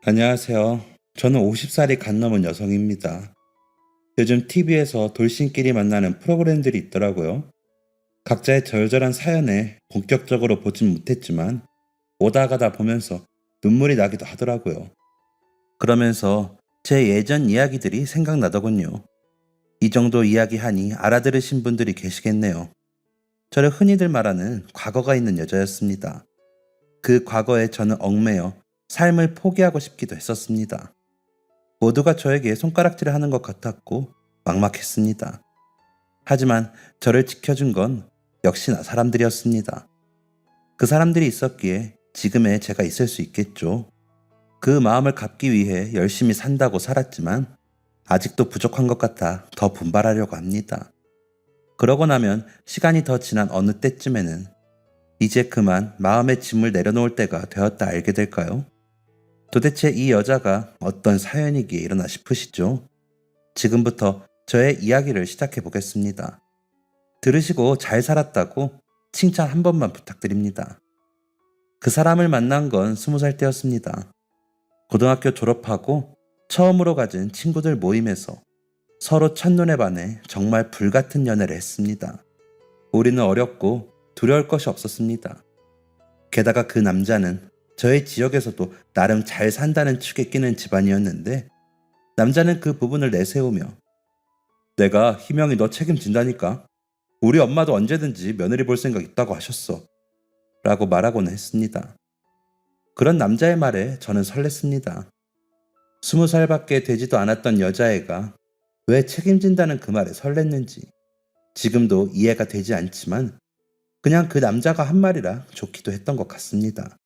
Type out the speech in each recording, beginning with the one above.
안녕하세요. 저는 50살이 갓 넘은 여성입니다. 요즘 TV에서 돌싱끼리 만나는 프로그램들이 있더라고요. 각자의 절절한 사연에 본격적으로 보진 못했지만 오다 가다 보면서 눈물이 나기도 하더라고요. 그러면서 제 예전 이야기들이 생각나더군요. 이 정도 이야기하니 알아들으신 분들이 계시겠네요. 저를 흔히들 말하는 과거가 있는 여자였습니다. 그 과거에 저는 얽매여 삶을 포기하고 싶기도 했었습니다. 모두가 저에게 손가락질을 하는 것 같았고 막막했습니다. 하지만 저를 지켜준 건 역시나 사람들이었습니다. 그 사람들이 있었기에 지금의 제가 있을 수 있겠죠. 그 마음을 갚기 위해 열심히 산다고 살았지만 아직도 부족한 것 같아 더 분발하려고 합니다. 그러고 나면 시간이 더 지난 어느 때쯤에는 이제 그만 마음의 짐을 내려놓을 때가 되었다 알게 될까요? 도대체 이 여자가 어떤 사연이기에 이러나 싶으시죠? 지금부터 저의 이야기를 시작해 보겠습니다. 들으시고 잘 살았다고 칭찬 한 번만 부탁드립니다. 그 사람을 만난 건 20살 때였습니다. 고등학교 졸업하고 처음으로 가진 친구들 모임에서 서로 첫눈에 반해 정말 불같은 연애를 했습니다. 우리는 어렸고 두려울 것이 없었습니다. 게다가 그 남자는 저의 지역에서도 나름 잘 산다는 축에 끼는 집안이었는데 남자는 그 부분을 내세우며 내가 희명이 너 책임진다니까. 우리 엄마도 언제든지 며느리 볼 생각 있다고 하셨어. 라고 말하고는 했습니다. 그런 남자의 말에 저는 설렜습니다. 20살밖에 되지도 않았던 여자애가 왜 책임진다는 그 말에 설렜는지 지금도 이해가 되지 않지만 그냥 그 남자가 한 말이라 좋기도 했던 것 같습니다.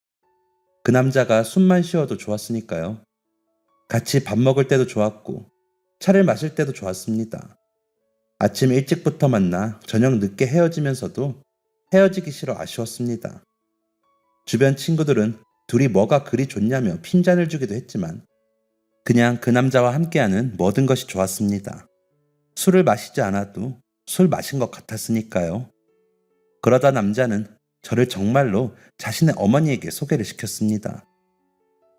그 남자가 숨만 쉬어도 좋았으니까요. 같이 밥 먹을 때도 좋았고 차를 마실 때도 좋았습니다. 아침 일찍부터 만나 저녁 늦게 헤어지면서도 헤어지기 싫어 아쉬웠습니다. 주변 친구들은 둘이 뭐가 그리 좋냐며 핀잔을 주기도 했지만 그냥 그 남자와 함께하는 모든 것이 좋았습니다. 술을 마시지 않아도 술 마신 것 같았으니까요. 그러다 남자는 저를 정말로 자신의 어머니에게 소개를 시켰습니다.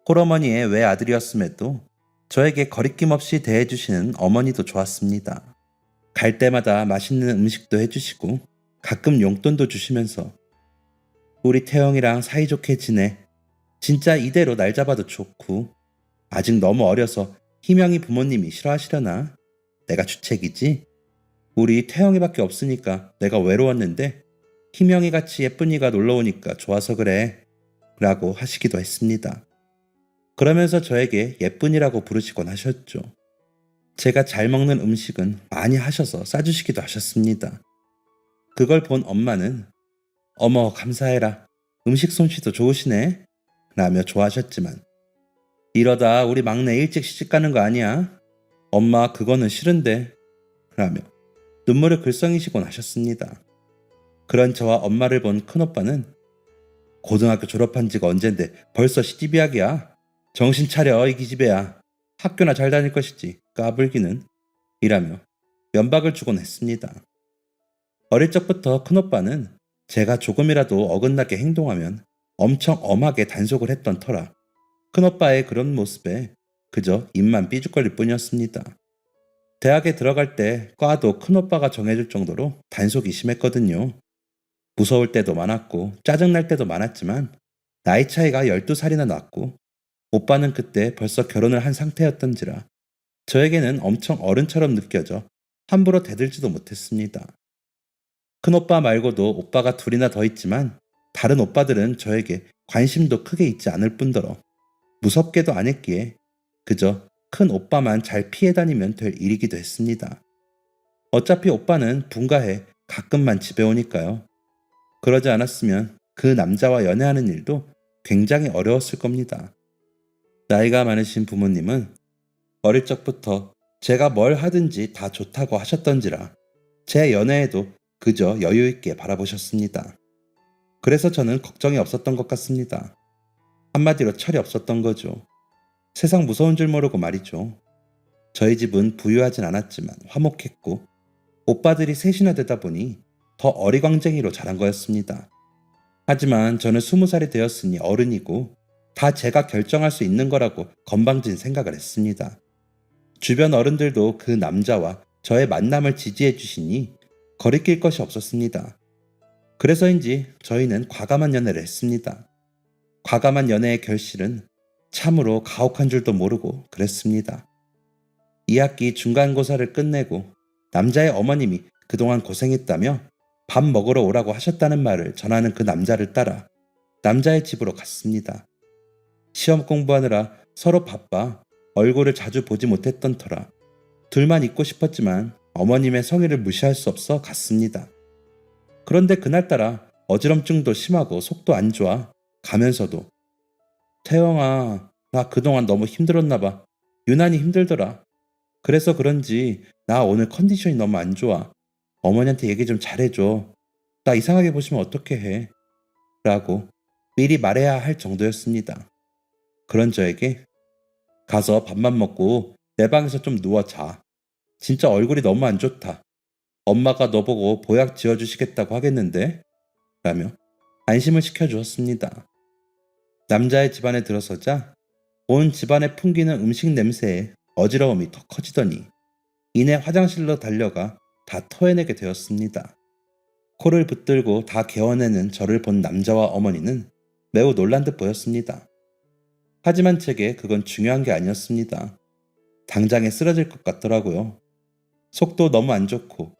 홀어머니의 외아들이었음에도 저에게 거리낌 없이 대해주시는 어머니도 좋았습니다. 갈 때마다 맛있는 음식도 해주시고 가끔 용돈도 주시면서 우리 태영이랑 사이좋게 지내. 진짜 이대로 날 잡아도 좋고 아직 너무 어려서 희명이 부모님이 싫어하시려나? 내가 주책이지? 우리 태영이밖에 없으니까 내가 외로웠는데 희명이 같이 예쁜이가 놀러오니까 좋아서 그래 라고 하시기도 했습니다. 그러면서 저에게 예쁜이라고 부르시곤 하셨죠. 제가 잘 먹는 음식은 많이 하셔서 싸주시기도 하셨습니다. 그걸 본 엄마는 어머 감사해라. 음식 솜씨도 좋으시네 라며 좋아하셨지만 이러다 우리 막내 일찍 시집가는 거 아니야? 엄마 그거는 싫은데 라며 눈물을 글썽이시곤 하셨습니다. 그런 저와 엄마를 본 큰오빠는 고등학교 졸업한 지가 언젠데 벌써 시집이야기야. 정신 차려 이 기집애야. 학교나 잘 다닐 것이지 까불기는 이라며 면박을 주곤 했습니다. 어릴 적부터 큰오빠는 제가 조금이라도 어긋나게 행동하면 엄청 엄하게 단속을 했던 터라 큰오빠의 그런 모습에 그저 입만 삐죽거릴 뿐이었습니다. 대학에 들어갈 때 과도 큰오빠가 정해줄 정도로 단속이 심했거든요. 무서울 때도 많았고 짜증날 때도 많았지만 나이 차이가 12살이나 났고 오빠는 그때 벌써 결혼을 한 상태였던지라 저에게는 엄청 어른처럼 느껴져 함부로 대들지도 못했습니다. 큰오빠 말고도 오빠가 둘이나 더 있지만 다른 오빠들은 저에게 관심도 크게 있지 않을 뿐더러 무섭게도 안 했기에 그저 큰 오빠만 잘 피해 다니면 될 일이기도 했습니다. 어차피 오빠는 분가해 가끔만 집에 오니까요. 그러지 않았으면 그 남자와 연애하는 일도 굉장히 어려웠을 겁니다. 나이가 많으신 부모님은 어릴 적부터 제가 뭘 하든지 다 좋다고 하셨던지라 제 연애에도 그저 여유 있게 바라보셨습니다. 그래서 저는 걱정이 없었던 것 같습니다. 한마디로 철이 없었던 거죠. 세상 무서운 줄 모르고 말이죠. 저희 집은 부유하진 않았지만 화목했고 오빠들이 셋이나 되다 보니 더 어리광쟁이로 자란 거였습니다. 하지만 저는 20살이 되었으니 어른이고 다 제가 결정할 수 있는 거라고 건방진 생각을 했습니다. 주변 어른들도 그 남자와 저의 만남을 지지해 주시니 거리낄 것이 없었습니다. 그래서인지 저희는 과감한 연애를 했습니다. 과감한 연애의 결실은 참으로 가혹한 줄도 모르고 그랬습니다. 2학기 중간고사를 끝내고 남자의 어머님이 그동안 고생했다며 밥 먹으러 오라고 하셨다는 말을 전하는 그 남자를 따라 남자의 집으로 갔습니다. 시험 공부하느라 서로 바빠 얼굴을 자주 보지 못했던 터라 둘만 있고 싶었지만 어머님의 성의를 무시할 수 없어 갔습니다. 그런데 그날따라 어지럼증도 심하고 속도 안 좋아 가면서도 태영아, 나 그동안 너무 힘들었나 봐. 유난히 힘들더라. 그래서 그런지 나 오늘 컨디션이 너무 안 좋아. 어머니한테 얘기 좀 잘해줘. 나 이상하게 보시면 어떻게 해? 라고 미리 말해야 할 정도였습니다. 그런 저에게 가서 밥만 먹고 내 방에서 좀 누워 자. 진짜 얼굴이 너무 안 좋다. 엄마가 너 보고 보약 지어주시겠다고 하겠는데? 라며 안심을 시켜주었습니다. 남자의 집안에 들어서자 온 집안에 풍기는 음식 냄새에 어지러움이 더 커지더니 이내 화장실로 달려가 다 토해내게 되었습니다. 코를 붙들고 다 개어내는 저를 본 남자와 어머니는 매우 놀란 듯 보였습니다. 하지만 제게 그건 중요한 게 아니었습니다. 당장에 쓰러질 것 같더라고요. 속도 너무 안 좋고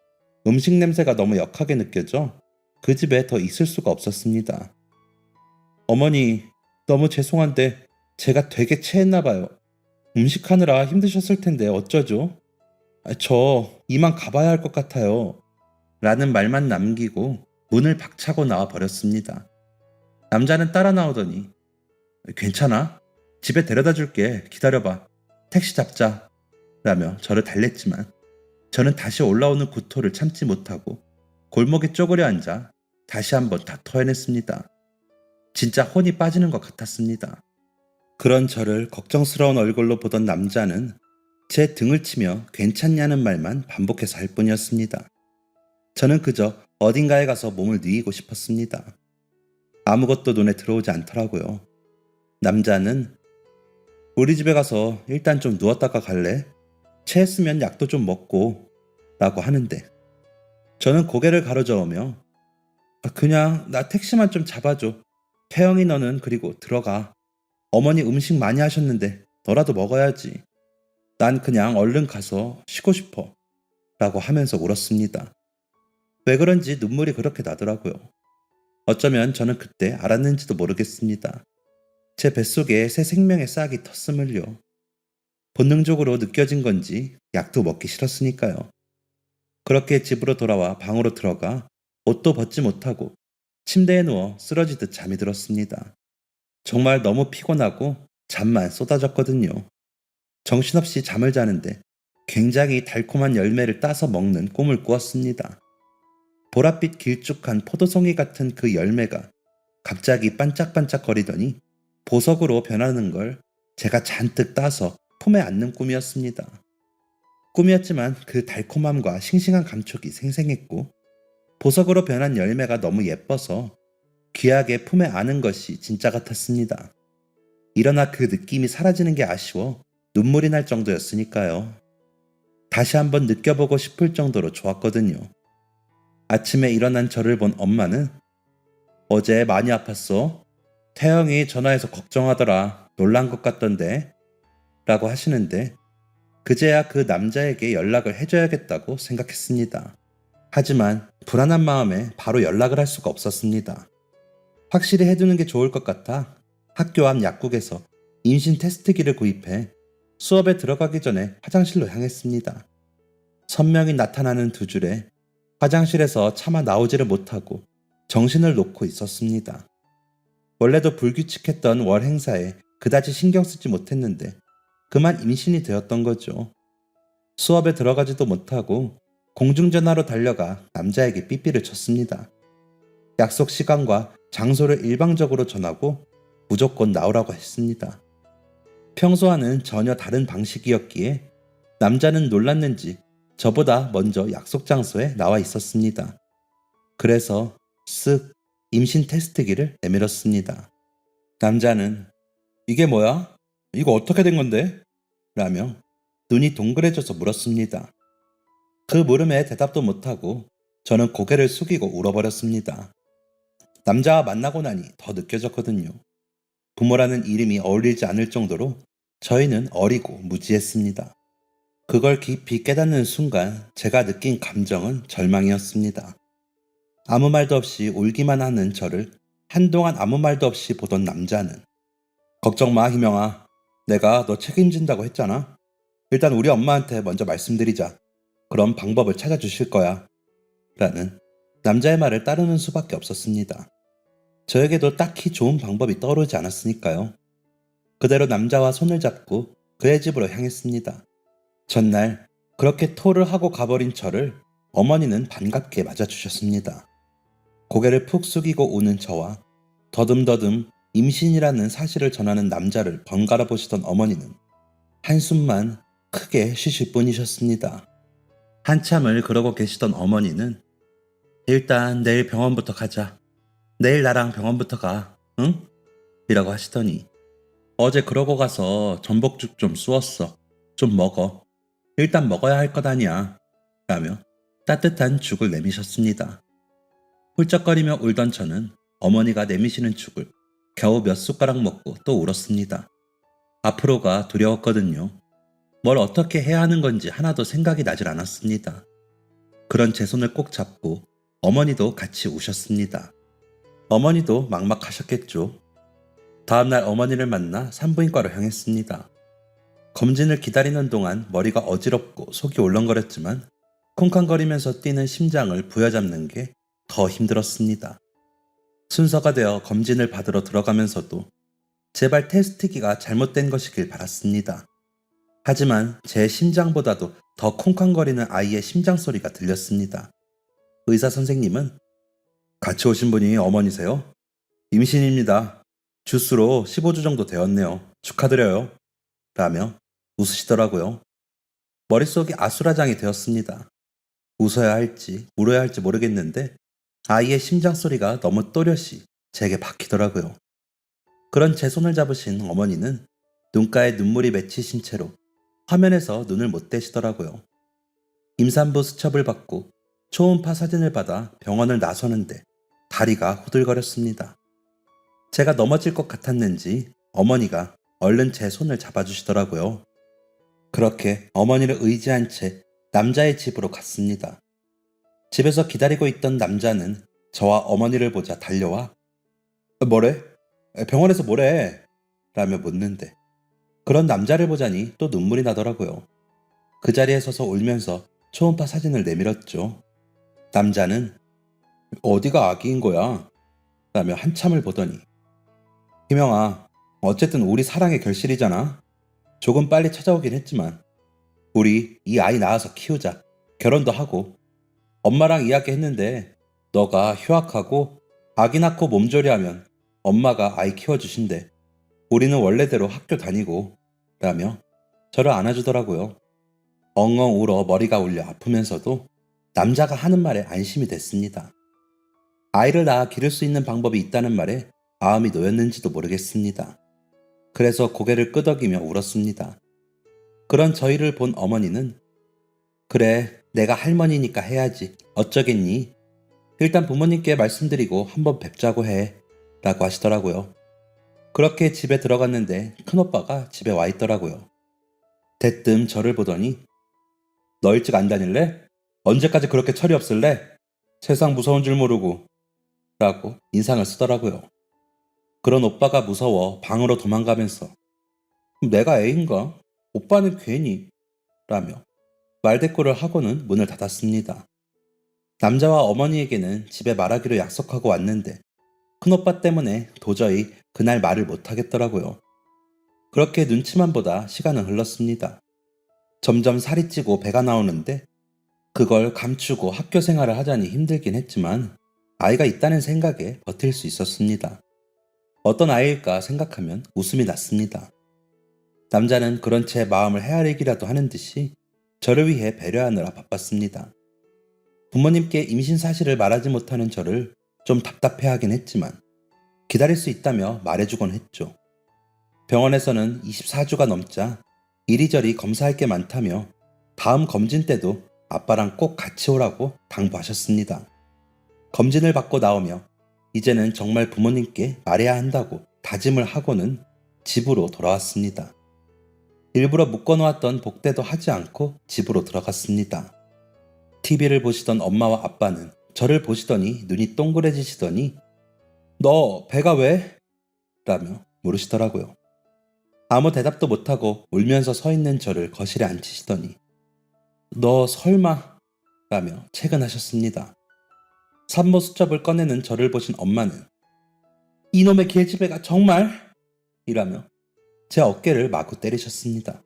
음식 냄새가 너무 역하게 느껴져 그 집에 더 있을 수가 없었습니다. 어머니, 너무 죄송한데 제가 되게 체했나 봐요. 음식하느라 힘드셨을 텐데 어쩌죠? 저 이만 가봐야 할 것 같아요. 라는 말만 남기고 문을 박차고 나와 버렸습니다. 남자는 따라 나오더니 괜찮아? 집에 데려다 줄게. 기다려봐. 택시 잡자. 라며 저를 달랬지만 저는 다시 올라오는 구토를 참지 못하고 골목에 쪼그려 앉아 다시 한번 다 토해냈습니다. 진짜 혼이 빠지는 것 같았습니다. 그런 저를 걱정스러운 얼굴로 보던 남자는 제 등을 치며 괜찮냐는 말만 반복해서 할 뿐이었습니다. 저는 그저 어딘가에 가서 몸을 뉘이고 싶었습니다. 아무것도 눈에 들어오지 않더라고요. 남자는 우리 집에 가서 일단 좀 누웠다가 갈래? 체했으면 약도 좀 먹고 라고 하는데 저는 고개를 가로저으며 그냥 나 택시만 좀 잡아줘. 태영이 너는 그리고 들어가. 어머니 음식 많이 하셨는데 너라도 먹어야지. 난 그냥 얼른 가서 쉬고 싶어. 라고 하면서 울었습니다. 왜 그런지 눈물이 그렇게 나더라고요. 어쩌면 저는 그때 알았는지도 모르겠습니다. 제 뱃속에 새 생명의 싹이 텄음을요. 본능적으로 느껴진 건지 약도 먹기 싫었으니까요. 그렇게 집으로 돌아와 방으로 들어가 옷도 벗지 못하고 침대에 누워 쓰러지듯 잠이 들었습니다. 정말 너무 피곤하고 잠만 쏟아졌거든요. 정신없이 잠을 자는데 굉장히 달콤한 열매를 따서 먹는 꿈을 꾸었습니다. 보랏빛 길쭉한 포도송이 같은 그 열매가 갑자기 반짝반짝거리더니 보석으로 변하는 걸 제가 잔뜩 따서 품에 안는 꿈이었습니다. 꿈이었지만 그 달콤함과 싱싱한 감촉이 생생했고 보석으로 변한 열매가 너무 예뻐서 귀하게 품에 안은 것이 진짜 같았습니다. 일어나 그 느낌이 사라지는 게 아쉬워 눈물이 날 정도였으니까요. 다시 한번 느껴보고 싶을 정도로 좋았거든요. 아침에 일어난 저를 본 엄마는 어제 많이 아팠어? 태영이 전화해서 걱정하더라. 놀란 것 같던데? 라고 하시는데 그제야 그 남자에게 연락을 해줘야겠다고 생각했습니다. 하지만 불안한 마음에 바로 연락을 할 수가 없었습니다. 확실히 해두는 게 좋을 것 같아 학교 앞 약국에서 임신 테스트기를 구입해 수업에 들어가기 전에 화장실로 향했습니다. 선명히 나타나는 두 줄에 화장실에서 차마 나오지를 못하고 정신을 놓고 있었습니다. 원래도 불규칙했던 월 행사에 그다지 신경 쓰지 못했는데 그만 임신이 되었던 거죠. 수업에 들어가지도 못하고 공중전화로 달려가 남자에게 삐삐를 쳤습니다. 약속 시간과 장소를 일방적으로 전하고 무조건 나오라고 했습니다. 평소와는 전혀 다른 방식이었기에 남자는 놀랐는지 저보다 먼저 약속 장소에 나와 있었습니다. 그래서 쓱 임신 테스트기를 내밀었습니다. 남자는 이게 뭐야? 이거 어떻게 된 건데? 라며 눈이 동그래져서 물었습니다. 그 물음에 대답도 못하고 저는 고개를 숙이고 울어버렸습니다. 남자와 만나고 나니 더 느껴졌거든요. 부모라는 이름이 어울리지 않을 정도로 저희는 어리고 무지했습니다. 그걸 깊이 깨닫는 순간 제가 느낀 감정은 절망이었습니다. 아무 말도 없이 울기만 하는 저를 한동안 아무 말도 없이 보던 남자는 걱정 마, 희명아. 내가 너 책임진다고 했잖아. 일단 우리 엄마한테 먼저 말씀드리자. 그럼 방법을 찾아주실 거야. 라는 남자의 말을 따르는 수밖에 없었습니다. 저에게도 딱히 좋은 방법이 떠오르지 않았으니까요. 그대로 남자와 손을 잡고 그의 집으로 향했습니다. 전날 그렇게 토를 하고 가버린 저를 어머니는 반갑게 맞아주셨습니다. 고개를 푹 숙이고 우는 저와 더듬더듬 임신이라는 사실을 전하는 남자를 번갈아 보시던 어머니는 한숨만 크게 쉬실 뿐이셨습니다. 한참을 그러고 계시던 어머니는 일단 내일 병원부터 가자. 내일 나랑 병원부터 가. 응? 이라고 하시더니 어제 그러고 가서 전복죽 좀 쑤었어. 좀 먹어. 일단 먹어야 할 것 아니야. 라며 따뜻한 죽을 내미셨습니다. 훌쩍거리며 울던 저는 어머니가 내미시는 죽을 겨우 몇 숟가락 먹고 또 울었습니다. 앞으로가 두려웠거든요. 뭘 어떻게 해야 하는 건지 하나도 생각이 나질 않았습니다. 그런 제 손을 꼭 잡고 어머니도 같이 우셨습니다. 어머니도 막막하셨겠죠. 다음날 어머니를 만나 산부인과로 향했습니다. 검진을 기다리는 동안 머리가 어지럽고 속이 울렁거렸지만 쿵쾅거리면서 뛰는 심장을 부여잡는 게 더 힘들었습니다. 순서가 되어 검진을 받으러 들어가면서도 제발 테스트기가 잘못된 것이길 바랐습니다. 하지만 제 심장보다도 더 쿵쾅거리는 아이의 심장 소리가 들렸습니다. 의사 선생님은 같이 오신 분이 어머니세요? 임신입니다. 주수로 15주 정도 되었네요. 축하드려요. 라며 웃으시더라고요. 머릿속이 아수라장이 되었습니다. 웃어야 할지 울어야 할지 모르겠는데 아이의 심장 소리가 너무 또렷이 제게 박히더라고요. 그런 제 손을 잡으신 어머니는 눈가에 눈물이 맺히신 채로 화면에서 눈을 못 떼시더라고요. 임산부 수첩을 받고 초음파 사진을 받아 병원을 나서는데 다리가 후들거렸습니다. 제가 넘어질 것 같았는지 어머니가 얼른 제 손을 잡아주시더라고요. 그렇게 어머니를 의지한 채 남자의 집으로 갔습니다. 집에서 기다리고 있던 남자는 저와 어머니를 보자 달려와 뭐래? 병원에서 뭐래? 라며 묻는데 그런 남자를 보자니 또 눈물이 나더라고요. 그 자리에 서서 울면서 초음파 사진을 내밀었죠. 남자는 어디가 아기인 거야? 라며 한참을 보더니 희명아, 어쨌든 우리 사랑의 결실이잖아. 조금 빨리 찾아오긴 했지만 우리 이 아이 낳아서 키우자. 결혼도 하고 엄마랑 이야기했는데 너가 휴학하고 아기 낳고 몸조리하면 엄마가 아이 키워주신대. 우리는 원래대로 학교 다니고 라며 저를 안아주더라고요. 엉엉 울어 머리가 울려 아프면서도 남자가 하는 말에 안심이 됐습니다. 아이를 낳아 기를 수 있는 방법이 있다는 말에 마음이 놓였는지도 모르겠습니다. 그래서 고개를 끄덕이며 울었습니다. 그런 저희를 본 어머니는 그래, 내가 할머니니까 해야지. 어쩌겠니? 일단 부모님께 말씀드리고 한번 뵙자고 해. 라고 하시더라고요. 그렇게 집에 들어갔는데 큰오빠가 집에 와 있더라고요. 대뜸 저를 보더니 너 일찍 안 다닐래? 언제까지 그렇게 철이 없을래? 세상 무서운 줄 모르고 라고 인상을 쓰더라고요. 그런 오빠가 무서워 방으로 도망가면서 내가 애인가? 오빠는 괜히 라며 말대꾸를 하고는 문을 닫았습니다. 남자와 어머니에게는 집에 말하기로 약속하고 왔는데 큰오빠 때문에 도저히 그날 말을 못하겠더라고요. 그렇게 눈치만 보다 시간은 흘렀습니다. 점점 살이 찌고 배가 나오는데 그걸 감추고 학교 생활을 하자니 힘들긴 했지만 아이가 있다는 생각에 버틸 수 있었습니다. 어떤 아이일까 생각하면 웃음이 났습니다. 남자는 그런 제 마음을 헤아리기라도 하는 듯이 저를 위해 배려하느라 바빴습니다. 부모님께 임신 사실을 말하지 못하는 저를 좀 답답해하긴 했지만 기다릴 수 있다며 말해주곤 했죠. 병원에서는 24주가 넘자 이리저리 검사할 게 많다며 다음 검진 때도 아빠랑 꼭 같이 오라고 당부하셨습니다. 검진을 받고 나오며 이제는 정말 부모님께 말해야 한다고 다짐을 하고는 집으로 돌아왔습니다. 일부러 묶어놓았던 복대도 하지 않고 집으로 들어갔습니다. TV를 보시던 엄마와 아빠는 저를 보시더니 눈이 동그래지시더니 너 배가 왜? 라며 물으시더라고요. 아무 대답도 못하고 울면서 서 있는 저를 거실에 앉히시더니 너 설마? 라며 채근하셨습니다. 산모 수첩을 꺼내는 저를 보신 엄마는 이놈의 계집애가 정말? 이라며 제 어깨를 마구 때리셨습니다.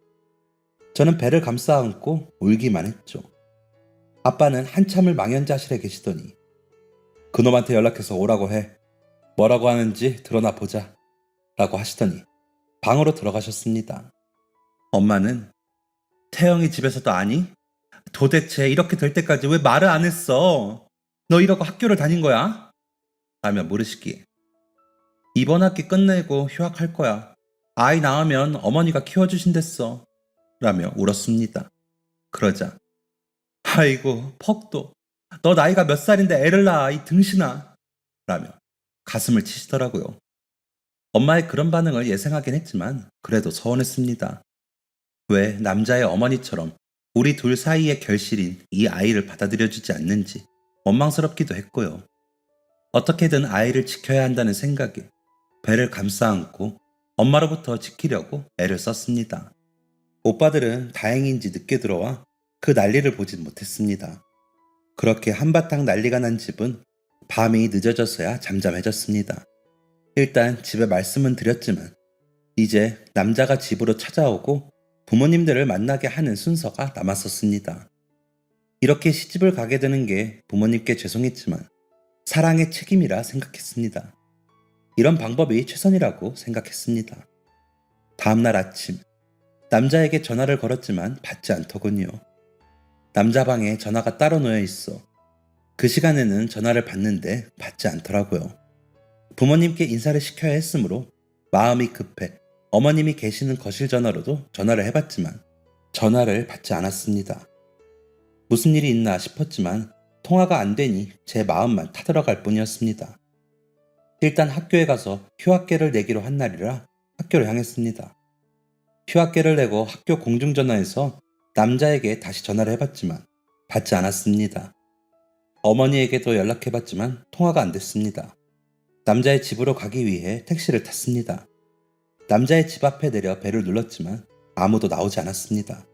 저는 배를 감싸 안고 울기만 했죠. 아빠는 한참을 망연자실해 계시더니 그놈한테 연락해서 오라고 해. 뭐라고 하는지 드러나 보자. 라고 하시더니 방으로 들어가셨습니다. 엄마는 태영이 집에서도 아니? 도대체 이렇게 될 때까지 왜 말을 안 했어? 너 이러고 학교를 다닌 거야? 라며 물으시기에 이번 학기 끝내고 휴학할 거야. 아이 낳으면 어머니가 키워주신댔어. 라며 울었습니다. 그러자 아이고 퍽도 너 나이가 몇 살인데 애를 낳아 이 등신아 라며 가슴을 치시더라고요. 엄마의 그런 반응을 예상하긴 했지만 그래도 서운했습니다. 왜 남자의 어머니처럼 우리 둘 사이의 결실인 이 아이를 받아들여주지 않는지 원망스럽기도 했고요. 어떻게든 아이를 지켜야 한다는 생각에 배를 감싸 안고 엄마로부터 지키려고 애를 썼습니다. 오빠들은 다행인지 늦게 들어와 그 난리를 보진 못했습니다. 그렇게 한바탕 난리가 난 집은 밤이 늦어져서야 잠잠해졌습니다. 일단 집에 말씀은 드렸지만 이제 남자가 집으로 찾아오고 부모님들을 만나게 하는 순서가 남았었습니다. 이렇게 시집을 가게 되는 게 부모님께 죄송했지만 사랑의 책임이라 생각했습니다. 이런 방법이 최선이라고 생각했습니다. 다음날 아침 남자에게 전화를 걸었지만 받지 않더군요. 남자 방에 전화가 따로 놓여 있어 그 시간에는 전화를 받는데 받지 않더라고요. 부모님께 인사를 시켜야 했으므로 마음이 급해 어머님이 계시는 거실 전화로도 전화를 해봤지만 전화를 받지 않았습니다. 무슨 일이 있나 싶었지만 통화가 안 되니 제 마음만 타들어갈 뿐이었습니다. 일단 학교에 가서 휴학계를 내기로 한 날이라 학교를 향했습니다. 휴학계를 내고 학교 공중전화에서 남자에게 다시 전화를 해봤지만 받지 않았습니다. 어머니에게도 연락해봤지만 통화가 안 됐습니다. 남자의 집으로 가기 위해 택시를 탔습니다. 남자의 집 앞에 내려 벨을 눌렀지만 아무도 나오지 않았습니다.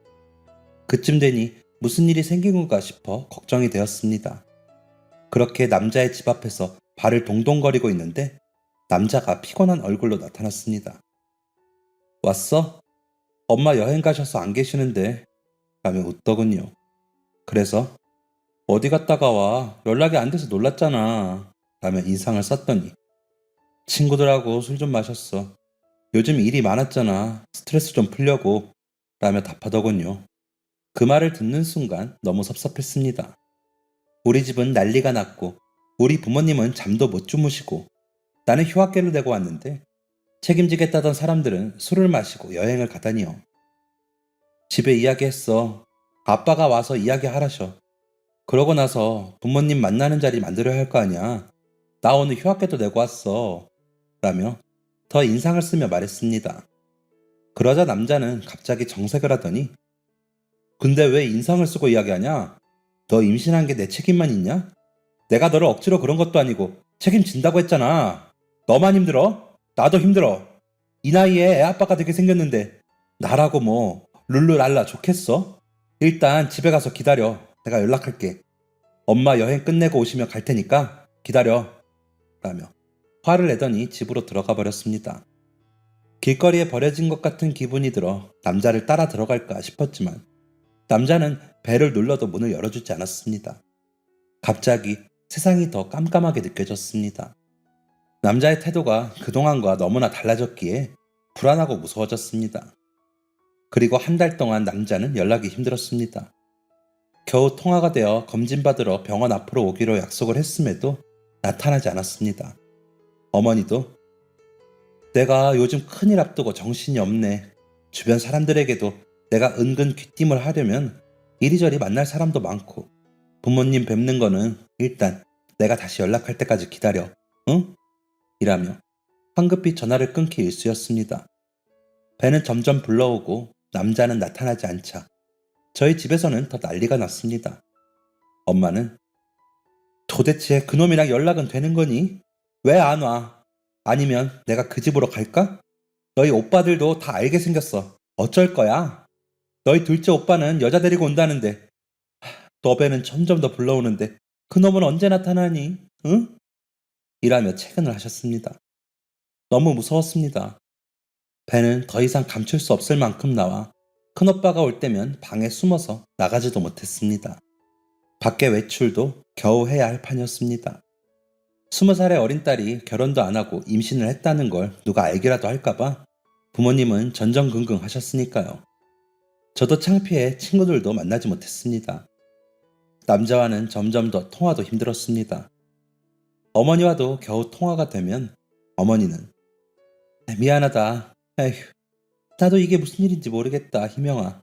그쯤 되니 무슨 일이 생긴 건가 싶어 걱정이 되었습니다. 그렇게 남자의 집 앞에서 발을 동동거리고 있는데 남자가 피곤한 얼굴로 나타났습니다. 왔어? 엄마 여행 가셔서 안 계시는데 라며 웃더군요. 그래서 어디 갔다가 와? 연락이 안 돼서 놀랐잖아 라며 인상을 썼더니 친구들하고 술 좀 마셨어. 요즘 일이 많았잖아. 스트레스 좀 풀려고 라며 답하더군요. 그 말을 듣는 순간 너무 섭섭했습니다. 우리 집은 난리가 났고 우리 부모님은 잠도 못 주무시고 나는 휴학계를 내고 왔는데 책임지겠다던 사람들은 술을 마시고 여행을 가다니요. 집에 이야기했어. 아빠가 와서 이야기하라셔. 그러고 나서 부모님 만나는 자리 만들어야 할 거 아니야. 나 오늘 휴학계도 내고 왔어. 라며 더 인상을 쓰며 말했습니다. 그러자 남자는 갑자기 정색을 하더니 근데 왜 인상을 쓰고 이야기하냐? 너 임신한 게 내 책임만 있냐? 내가 너를 억지로 그런 것도 아니고 책임진다고 했잖아. 너만 힘들어? 나도 힘들어. 이 나이에 애 아빠가 되게 생겼는데 나라고 뭐 룰루랄라 좋겠어? 일단 집에 가서 기다려. 내가 연락할게. 엄마 여행 끝내고 오시면 갈 테니까 기다려. 라며 화를 내더니 집으로 들어가 버렸습니다. 길거리에 버려진 것 같은 기분이 들어 남자를 따라 들어갈까 싶었지만 남자는 벨을 눌러도 문을 열어주지 않았습니다. 갑자기 세상이 더 깜깜하게 느껴졌습니다. 남자의 태도가 그동안과 너무나 달라졌기에 불안하고 무서워졌습니다. 그리고 한 달 동안 남자는 연락이 힘들었습니다. 겨우 통화가 되어 검진받으러 병원 앞으로 오기로 약속을 했음에도 나타나지 않았습니다. 어머니도 내가 요즘 큰일 앞두고 정신이 없네. 주변 사람들에게도 내가 은근 귀띔을 하려면 이리저리 만날 사람도 많고 부모님 뵙는 거는 일단 내가 다시 연락할 때까지 기다려. 응? 이라며 황급히 전화를 끊기 일쑤였습니다. 배는 점점 불러오고 남자는 나타나지 않자 저희 집에서는 더 난리가 났습니다. 엄마는 도대체 그놈이랑 연락은 되는 거니? 왜 안 와? 아니면 내가 그 집으로 갈까? 너희 오빠들도 다 알게 생겼어. 어쩔 거야? 너희 둘째 오빠는 여자 데리고 온다는데 너배는 점점 더 불러오는데 그놈은 언제 나타나니? 응? 이라며 채근을 하셨습니다. 너무 무서웠습니다. 배는 더 이상 감출 수 없을 만큼 나와 큰오빠가 올 때면 방에 숨어서 나가지도 못했습니다. 밖에 외출도 겨우 해야 할 판이었습니다. 20살의 어린 딸이 결혼도 안 하고 임신을 했다는 걸 누가 알기라도 할까봐 부모님은 전전긍긍 하셨으니까요. 저도 창피해 친구들도 만나지 못했습니다. 남자와는 점점 더 통화도 힘들었습니다. 어머니와도 겨우 통화가 되면 어머니는 미안하다. 에휴, 나도 이게 무슨 일인지 모르겠다, 희명아.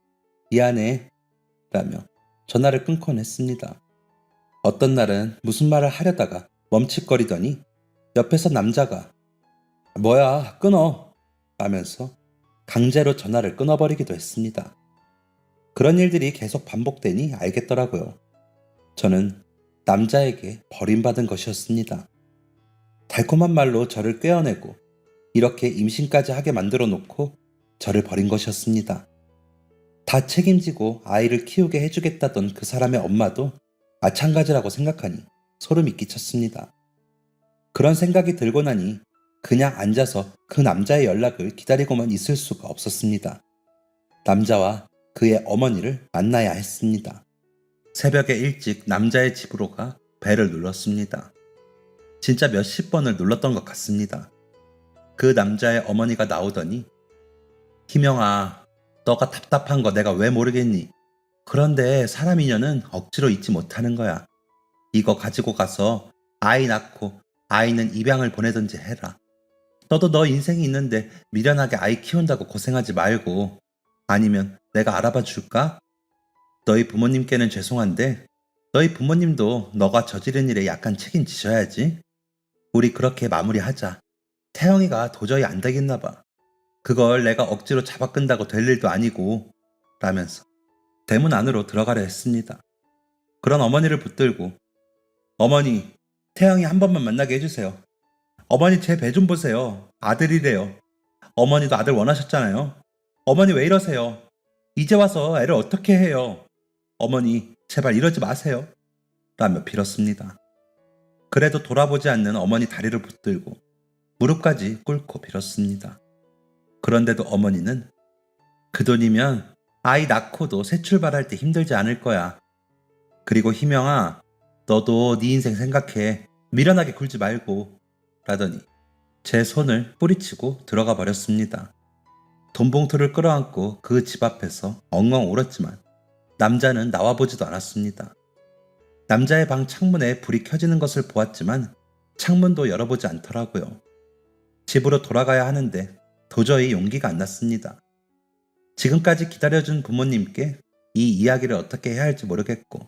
미안해. 라며 전화를 끊곤 했습니다. 어떤 날은 무슨 말을 하려다가 멈칫거리더니 옆에서 남자가 뭐야, 끊어. 라면서 강제로 전화를 끊어버리기도 했습니다. 그런 일들이 계속 반복되니 알겠더라고요. 저는 남자에게 버림받은 것이었습니다. 달콤한 말로 저를 꿰어내고 이렇게 임신까지 하게 만들어 놓고 저를 버린 것이었습니다. 다 책임지고 아이를 키우게 해주겠다던 그 사람의 엄마도 마찬가지라고 생각하니 소름이 끼쳤습니다. 그런 생각이 들고 나니 그냥 앉아서 그 남자의 연락을 기다리고만 있을 수가 없었습니다. 남자와 그의 어머니를 만나야 했습니다. 새벽에 일찍 남자의 집으로 가 벨을 눌렀습니다. 진짜 몇십 번을 눌렀던 것 같습니다. 그 남자의 어머니가 나오더니 희명아, 너가 답답한 거 내가 왜 모르겠니? 그런데 사람 인연은 억지로 잊지 못하는 거야. 이거 가지고 가서 아이 낳고 아이는 입양을 보내든지 해라. 너도 너 인생이 있는데 미련하게 아이 키운다고 고생하지 말고 아니면 내가 알아봐 줄까? 너희 부모님께는 죄송한데 너희 부모님도 너가 저지른 일에 약간 책임지셔야지. 우리 그렇게 마무리하자. 태영이가 도저히 안 되겠나 봐. 그걸 내가 억지로 잡아 끈다고 될 일도 아니고 라면서 대문 안으로 들어가려 했습니다. 그런 어머니를 붙들고 어머니, 태영이 한 번만 만나게 해주세요. 어머니 제 배 좀 보세요. 아들이래요. 어머니도 아들 원하셨잖아요. 어머니 왜 이러세요? 이제 와서 애를 어떻게 해요? 어머니 제발 이러지 마세요. 라며 빌었습니다. 그래도 돌아보지 않는 어머니 다리를 붙들고 무릎까지 꿇고 빌었습니다. 그런데도 어머니는 그 돈이면 아이 낳고도 새 출발할 때 힘들지 않을 거야. 그리고 희명아, 너도 네 인생 생각해. 미련하게 굴지 말고. 라더니 제 손을 뿌리치고 들어가 버렸습니다. 돈봉투를 끌어안고 그 집 앞에서 엉엉 울었지만 남자는 나와보지도 않았습니다. 남자의 방 창문에 불이 켜지는 것을 보았지만 창문도 열어보지 않더라고요. 집으로 돌아가야 하는데 도저히 용기가 안 났습니다. 지금까지 기다려준 부모님께 이 이야기를 어떻게 해야 할지 모르겠고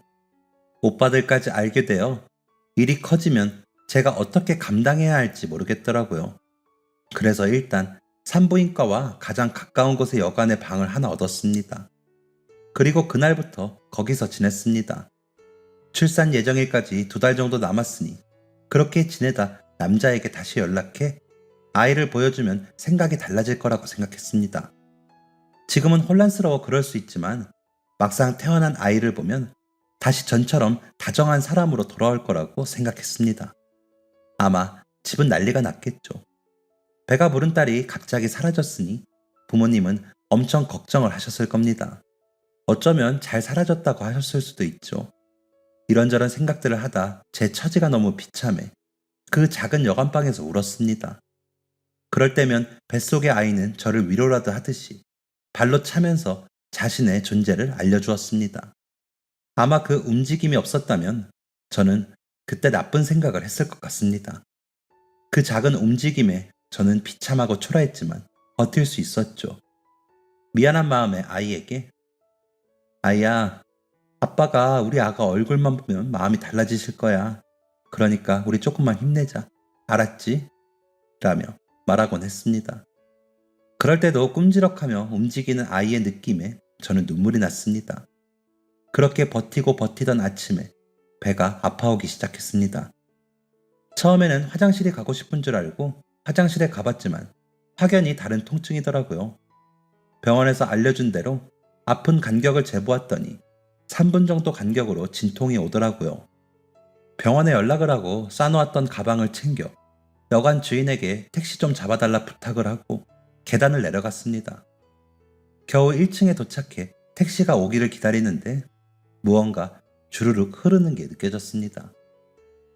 오빠들까지 알게 되어 일이 커지면 제가 어떻게 감당해야 할지 모르겠더라고요. 그래서 일단 산부인과와 가장 가까운 곳의 여관에 방을 하나 얻었습니다. 그리고 그날부터 거기서 지냈습니다. 출산 예정일까지 2달 정도 남았으니 그렇게 지내다 남자에게 다시 연락해 아이를 보여주면 생각이 달라질 거라고 생각했습니다. 지금은 혼란스러워 그럴 수 있지만 막상 태어난 아이를 보면 다시 전처럼 다정한 사람으로 돌아올 거라고 생각했습니다. 아마 집은 난리가 났겠죠. 배가 부른 딸이 갑자기 사라졌으니 부모님은 엄청 걱정을 하셨을 겁니다. 어쩌면 잘 사라졌다고 하셨을 수도 있죠. 이런저런 생각들을 하다 제 처지가 너무 비참해 그 작은 여관방에서 울었습니다. 그럴 때면 뱃속의 아이는 저를 위로라도 하듯이 발로 차면서 자신의 존재를 알려주었습니다. 아마 그 움직임이 없었다면 저는 그때 나쁜 생각을 했을 것 같습니다. 그 작은 움직임에 저는 비참하고 초라했지만 버틸 수 있었죠. 미안한 마음에 아이에게 아이야, 아빠가 우리 아가 얼굴만 보면 마음이 달라지실 거야. 그러니까 우리 조금만 힘내자. 알았지? 라며 말하곤 했습니다. 그럴 때도 꼼지럭하며 움직이는 아이의 느낌에 저는 눈물이 났습니다. 그렇게 버티고 버티던 아침에 배가 아파오기 시작했습니다. 처음에는 화장실이 가고 싶은 줄 알고 화장실에 가봤지만 확연히 다른 통증이더라고요. 병원에서 알려준 대로 아픈 간격을 재보았더니 3분 정도 간격으로 진통이 오더라고요. 병원에 연락을 하고 싸놓았던 가방을 챙겨 여관 주인에게 택시 좀 잡아달라 부탁을 하고 계단을 내려갔습니다. 겨우 1층에 도착해 택시가 오기를 기다리는데 무언가 주르륵 흐르는 게 느껴졌습니다.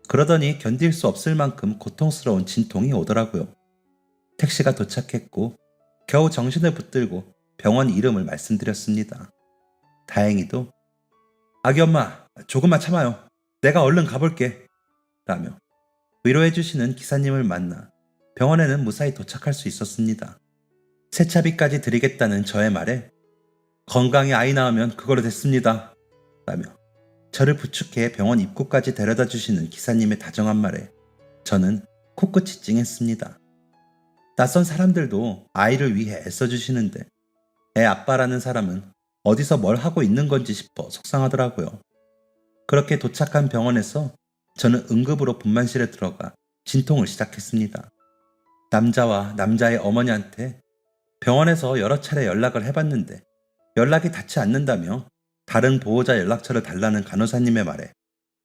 그러더니 견딜 수 없을 만큼 고통스러운 진통이 오더라고요. 택시가 도착했고 겨우 정신을 붙들고 병원 이름을 말씀드렸습니다. 다행히도 아기 엄마 조금만 참아요. 내가 얼른 가볼게. 라며 위로해주시는 기사님을 만나 병원에는 무사히 도착할 수 있었습니다. 세차비까지 드리겠다는 저의 말에 건강히 아이 낳으면 그걸로 됐습니다. 라며 저를 부축해 병원 입구까지 데려다 주시는 기사님의 다정한 말에 저는 코끝이 찡했습니다. 낯선 사람들도 아이를 위해 애써주시는데 애 아빠라는 사람은 어디서 뭘 하고 있는 건지 싶어 속상하더라고요. 그렇게 도착한 병원에서 저는 응급으로 분만실에 들어가 진통을 시작했습니다. 남자와 남자의 어머니한테 병원에서 여러 차례 연락을 해봤는데 연락이 닿지 않는다며 다른 보호자 연락처를 달라는 간호사님의 말에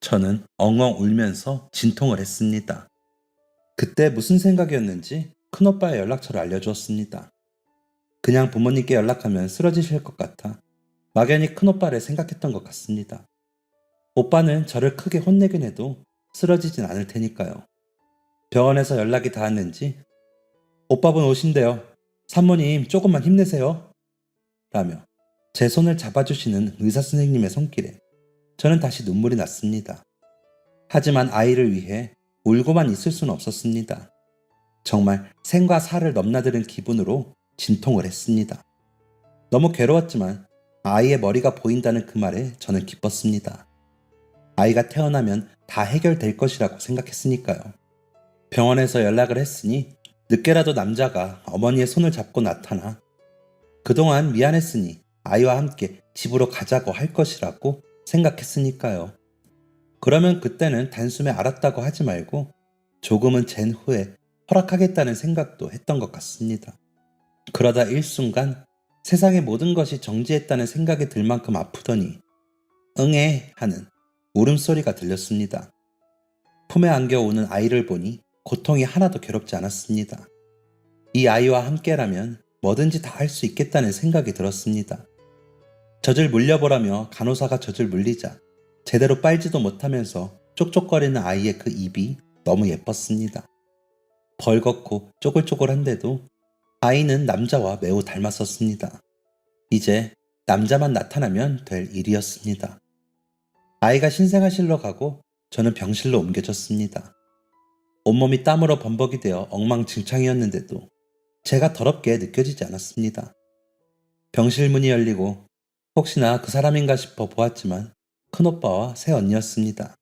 저는 엉엉 울면서 진통을 했습니다. 그때 무슨 생각이었는지 큰오빠의 연락처를 알려주었습니다. 그냥 부모님께 연락하면 쓰러지실 것 같아 막연히 큰오빠를 생각했던 것 같습니다. 오빠는 저를 크게 혼내긴 해도 쓰러지진 않을 테니까요. 병원에서 연락이 닿았는지 오빠분 오신대요. 산모님 조금만 힘내세요. 라며 제 손을 잡아주시는 의사 선생님의 손길에 저는 다시 눈물이 났습니다. 하지만 아이를 위해 울고만 있을 수는 없었습니다. 정말 생과 사를 넘나드는 기분으로 진통을 했습니다. 너무 괴로웠지만 아이의 머리가 보인다는 그 말에 저는 기뻤습니다. 아이가 태어나면 다 해결될 것이라고 생각했으니까요. 병원에서 연락을 했으니 늦게라도 남자가 어머니의 손을 잡고 나타나 그동안 미안했으니 아이와 함께 집으로 가자고 할 것이라고 생각했으니까요. 그러면 그때는 단숨에 알았다고 하지 말고 조금은 잰 후에 허락하겠다는 생각도 했던 것 같습니다. 그러다 일순간 세상의 모든 것이 정지했다는 생각이 들 만큼 아프더니 응애 하는 울음소리가 들렸습니다. 품에 안겨 우는 아이를 보니 고통이 하나도 괴롭지 않았습니다. 이 아이와 함께라면 뭐든지 다 할 수 있겠다는 생각이 들었습니다. 젖을 물려보라며 간호사가 젖을 물리자 제대로 빨지도 못하면서 쪽쪽거리는 아이의 그 입이 너무 예뻤습니다. 벌겋고 쪼글쪼글한데도 아이는 남자와 매우 닮았었습니다. 이제 남자만 나타나면 될 일이었습니다. 아이가 신생아실로 가고 저는 병실로 옮겨졌습니다. 온몸이 땀으로 범벅이 되어 엉망진창이었는데도 제가 더럽게 느껴지지 않았습니다. 병실 문이 열리고 혹시나 그 사람인가 싶어 보았지만 큰오빠와 새언니였습니다.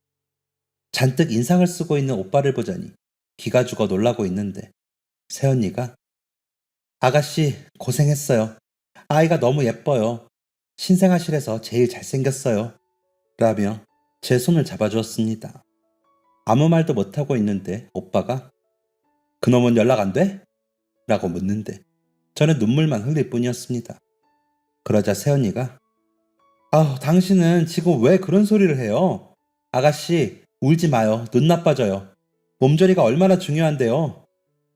잔뜩 인상을 쓰고 있는 오빠를 보자니 기가 죽어 놀라고 있는데 새언니가 아가씨 고생했어요. 아이가 너무 예뻐요. 신생아실에서 제일 잘생겼어요. 라며 제 손을 잡아주었습니다. 아무 말도 못하고 있는데 오빠가 그놈은 연락 안 돼? 라고 묻는데 저는 눈물만 흘릴 뿐이었습니다. 그러자 새언니가 당신은 지금 왜 그런 소리를 해요? 아가씨 울지 마요. 눈 나빠져요. 몸조리가 얼마나 중요한데요.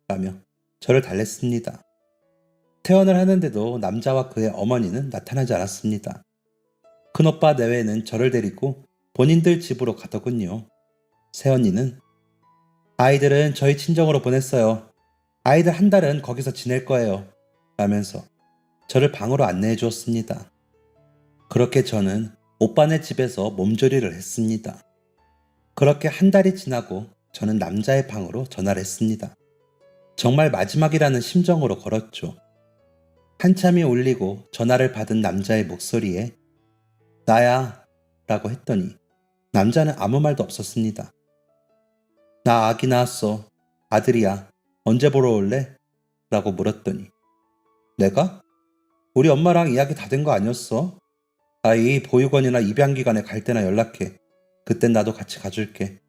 라며 저를 달랬습니다. 퇴원을 하는데도 남자와 그의 어머니는 나타나지 않았습니다. 큰오빠 내외는 저를 데리고 본인들 집으로 가더군요. 새언니는 아이들은 저희 친정으로 보냈어요. 아이들 한 달은 거기서 지낼 거예요. 라면서 저를 방으로 안내해 주었습니다. 그렇게 저는 오빠네 집에서 몸조리를 했습니다. 그렇게 한 달이 지나고 저는 남자의 방으로 전화를 했습니다. 정말 마지막이라는 심정으로 걸었죠. 한참이 울리고 전화를 받은 남자의 목소리에 나야 라고 했더니 남자는 아무 말도 없었습니다. 나 아기 낳았어. 아들이야. 언제 보러 올래? 라고 물었더니 내가? 우리 엄마랑 이야기 다 된 거 아니었어? 아이 보육원이나 입양기관에 갈 때나 연락해. 그땐 나도 같이 가줄게.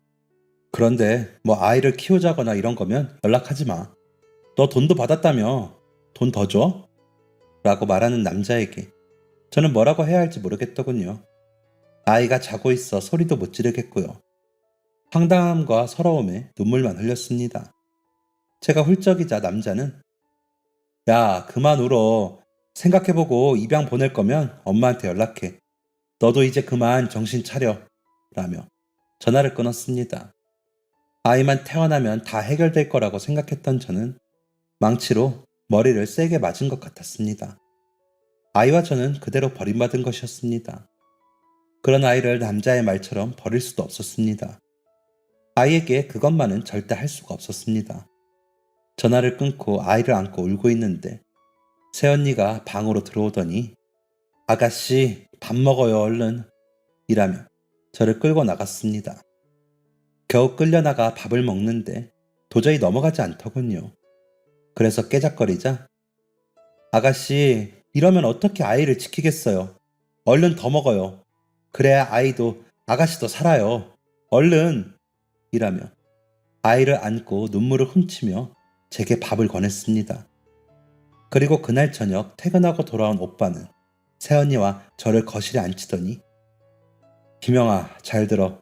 그런데 뭐 아이를 키우자거나 이런 거면 연락하지 마. 너 돈도 받았다며. 돈 더 줘? 라고 말하는 남자에게 저는 뭐라고 해야 할지 모르겠더군요. 아이가 자고 있어 소리도 못 지르겠고요. 황당함과 서러움에 눈물만 흘렸습니다. 제가 훌쩍이자 남자는 야, 그만 울어. 생각해보고 입양 보낼 거면 엄마한테 연락해. 너도 이제 그만 정신 차려. 라며 전화를 끊었습니다. 아이만 태어나면 다 해결될 거라고 생각했던 저는 망치로 머리를 세게 맞은 것 같았습니다. 아이와 저는 그대로 버림받은 것이었습니다. 그런 아이를 남자의 말처럼 버릴 수도 없었습니다. 아이에게 그것만은 절대 할 수가 없었습니다. 전화를 끊고 아이를 안고 울고 있는데 새언니가 방으로 들어오더니 아가씨 밥 먹어요 얼른 이라며 저를 끌고 나갔습니다. 겨우 끌려나가 밥을 먹는데 도저히 넘어가지 않더군요. 그래서 깨작거리자 아가씨 이러면 어떻게 아이를 지키겠어요. 얼른 더 먹어요. 그래야 아이도 아가씨도 살아요. 얼른 이라며 아이를 안고 눈물을 훔치며 제게 밥을 권했습니다. 그리고 그날 저녁 퇴근하고 돌아온 오빠는 새언니와 저를 거실에 앉히더니 김영아 잘 들어.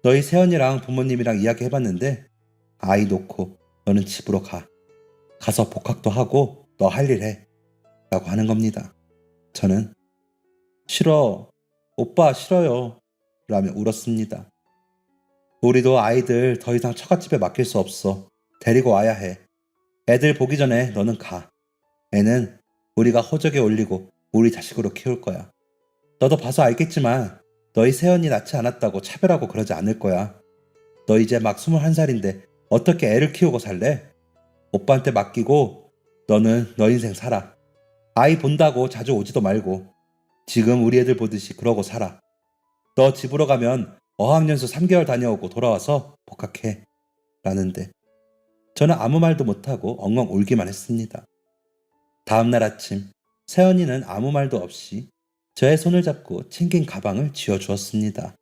너희 새언니랑 부모님이랑 이야기해봤는데 아이 놓고 너는 집으로 가. 가서 복학도 하고 너 할 일 해. 라고 하는 겁니다. 저는 싫어. 오빠 싫어요. 라며 울었습니다. 우리도 아이들 더 이상 처갓집에 맡길 수 없어. 데리고 와야 해. 애들 보기 전에 너는 가. 애는 우리가 호적에 올리고 우리 자식으로 키울 거야. 너도 봐서 알겠지만 너희 새언니 낳지 않았다고 차별하고 그러지 않을 거야. 너 이제 막 21살인데 어떻게 애를 키우고 살래? 오빠한테 맡기고 너는 너 인생 살아. 아이 본다고 자주 오지도 말고 지금 우리 애들 보듯이 그러고 살아. 너 집으로 가면 어학연수 3개월 다녀오고 돌아와서 복학해. 라는데 저는 아무 말도 못하고 엉엉 울기만 했습니다. 다음날 아침 새언니는 아무 말도 없이 저의 손을 잡고 챙긴 가방을 쥐어주었습니다.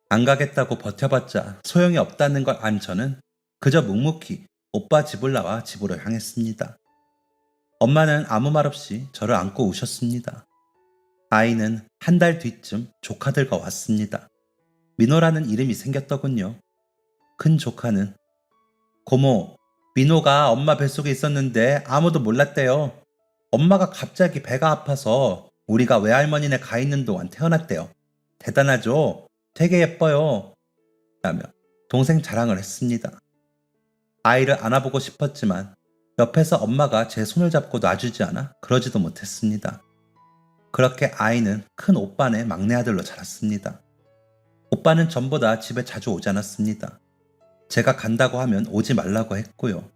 안 가겠다고 버텨봤자 소용이 없다는 걸 안 저는 그저 묵묵히 오빠 집을 나와 집으로 향했습니다. 엄마는 아무 말 없이 저를 안고 우셨습니다. 아이는 한 달 뒤쯤 조카들과 왔습니다. 민호라는 이름이 생겼더군요. 큰 조카는 고모, 민호가 엄마 뱃속에 있었는데 아무도 몰랐대요. 엄마가 갑자기 배가 아파서 우리가 외할머니네 가 있는 동안 태어났대요. 대단하죠? 되게 예뻐요. 라며 동생 자랑을 했습니다. 아이를 안아보고 싶었지만 옆에서 엄마가 제 손을 잡고 놔주지 않아 그러지도 못했습니다. 그렇게 아이는 큰 오빠네 막내 아들로 자랐습니다. 오빠는 전보다 집에 자주 오지 않았습니다. 제가 간다고 하면 오지 말라고 했고요.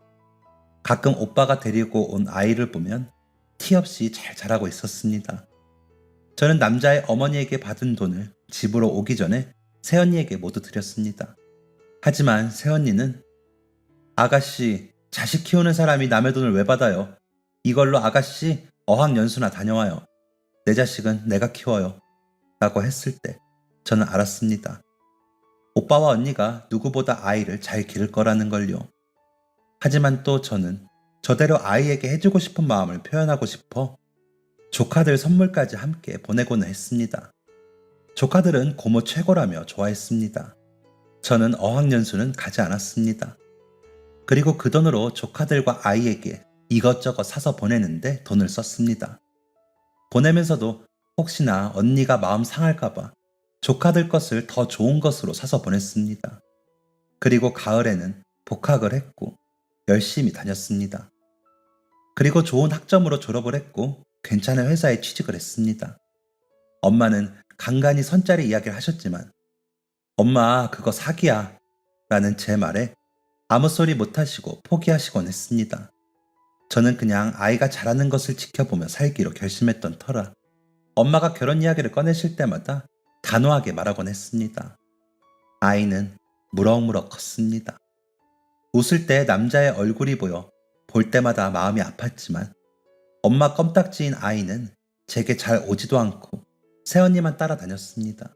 가끔 오빠가 데리고 온 아이를 보면 티 없이 잘 자라고 있었습니다. 저는 남자의 어머니에게 받은 돈을 집으로 오기 전에 새언니에게 모두 드렸습니다. 하지만 새언니는 아가씨, 자식 키우는 사람이 남의 돈을 왜 받아요? 이걸로 아가씨 어학연수나 다녀와요. 내 자식은 내가 키워요. 라고 했을 때 저는 알았습니다. 오빠와 언니가 누구보다 아이를 잘 기를 거라는 걸요. 하지만 또 저는 저대로 아이에게 해주고 싶은 마음을 표현하고 싶어 조카들 선물까지 함께 보내고는 했습니다. 조카들은 고모 최고라며 좋아했습니다. 저는 어학연수는 가지 않았습니다. 그리고 그 돈으로 조카들과 아이에게 이것저것 사서 보내는데 돈을 썼습니다. 보내면서도 혹시나 언니가 마음 상할까봐 조카들 것을 더 좋은 것으로 사서 보냈습니다. 그리고 가을에는 복학을 했고 열심히 다녔습니다. 그리고 좋은 학점으로 졸업을 했고 괜찮은 회사에 취직을 했습니다. 엄마는 간간히 선짜리 이야기를 하셨지만 엄마 그거 사기야 라는 제 말에 아무 소리 못하시고 포기하시곤 했습니다. 저는 그냥 아이가 자라는 것을 지켜보며 살기로 결심했던 터라 엄마가 결혼 이야기를 꺼내실 때마다 단호하게 말하곤 했습니다. 아이는 무럭무럭 컸습니다. 웃을 때 남자의 얼굴이 보여 볼 때마다 마음이 아팠지만 엄마 껌딱지인 아이는 제게 잘 오지도 않고 새언니만 따라다녔습니다.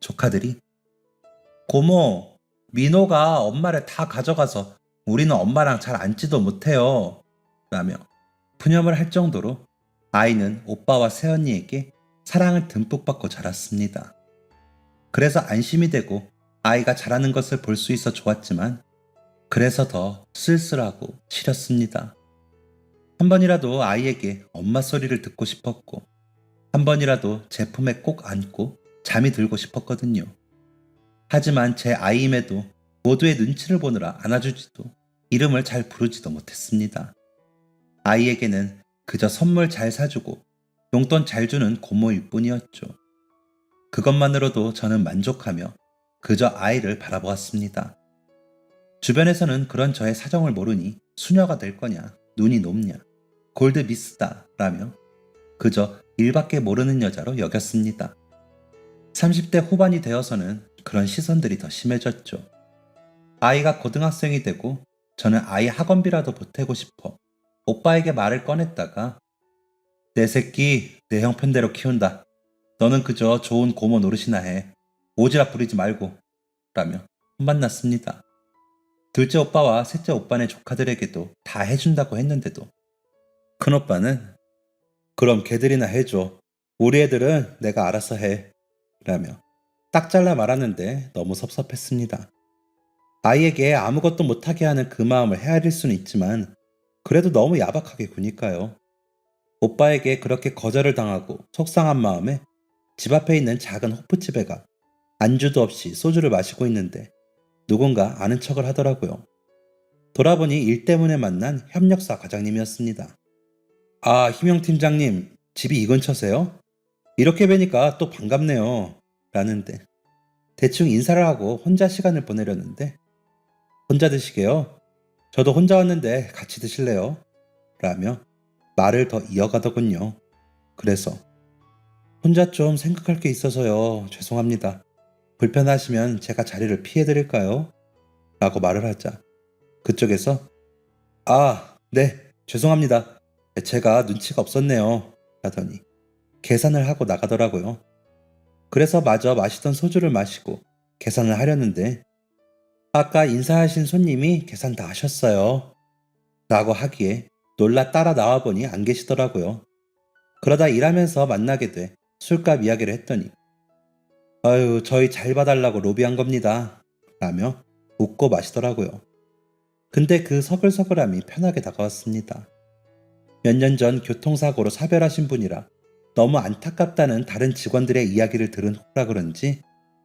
조카들이 고모, 민호가 엄마를 다 가져가서 우리는 엄마랑 잘 앉지도 못해요 라며 푸념을 할 정도로 아이는 오빠와 새언니에게 사랑을 듬뿍 받고 자랐습니다. 그래서 안심이 되고 아이가 자라는 것을 볼 수 있어 좋았지만 그래서 더 쓸쓸하고 시렸습니다. 한 번이라도 아이에게 엄마 소리를 듣고 싶었고 한 번이라도 제 품에 꼭 안고 잠이 들고 싶었거든요. 하지만 제 아이임에도 모두의 눈치를 보느라 안아주지도 이름을 잘 부르지도 못했습니다. 아이에게는 그저 선물 잘 사주고 용돈 잘 주는 고모일 뿐이었죠. 그것만으로도 저는 만족하며 그저 아이를 바라보았습니다. 주변에서는 그런 저의 사정을 모르니 수녀가 될 거냐, 눈이 높냐, 골드 미스다 라며 그저 일밖에 모르는 여자로 여겼습니다. 30대 후반이 되어서는 그런 시선들이 더 심해졌죠. 아이가 고등학생이 되고 저는 아이 학원비라도 보태고 싶어 오빠에게 말을 꺼냈다가 내 새끼 내 형편대로 키운다. 너는 그저 좋은 고모 노릇이나 해. 오지랖 부리지 말고 라며 혼만났습니다. 둘째 오빠와 셋째 오빠네 조카들에게도 다 해준다고 했는데도 큰오빠는 그럼 걔들이나 해줘. 우리 애들은 내가 알아서 해 라며 딱 잘라 말았는데 너무 섭섭했습니다. 아이에게 아무것도 못하게 하는 그 마음을 헤아릴 수는 있지만 그래도 너무 야박하게 구니까요. 오빠에게 그렇게 거절을 당하고 속상한 마음에 집 앞에 있는 작은 호프집에 가 안주도 없이 소주를 마시고 있는데 누군가 아는 척을 하더라고요. 돌아보니 일 때문에 만난 협력사 과장님이었습니다. 아, 희명 팀장님, 집이 이 근처세요? 이렇게 뵈니까 또 반갑네요. 라는데 대충 인사를 하고 혼자 시간을 보내려는데 혼자 드시게요? 저도 혼자 왔는데 같이 드실래요? 라며 말을 더 이어가더군요. 그래서 혼자 좀 생각할 게 있어서요. 죄송합니다. 불편하시면 제가 자리를 피해드릴까요? 라고 말을 하자 그쪽에서 아, 네, 죄송합니다. 제가 눈치가 없었네요. 라더니 계산을 하고 나가더라고요. 그래서 마저 마시던 소주를 마시고 계산을 하려는데 아까 인사하신 손님이 계산 다 하셨어요. 라고 하기에 놀라 따라 나와보니 안 계시더라고요. 그러다 일하면서 만나게 돼 술값 이야기를 했더니 아유, 저희 잘 봐달라고 로비한 겁니다. 라며 웃고 마시더라고요. 근데 그 서글서글함이 편하게 다가왔습니다. 몇 년 전 교통사고로 사별하신 분이라 너무 안타깝다는 다른 직원들의 이야기를 들은 후라 그런지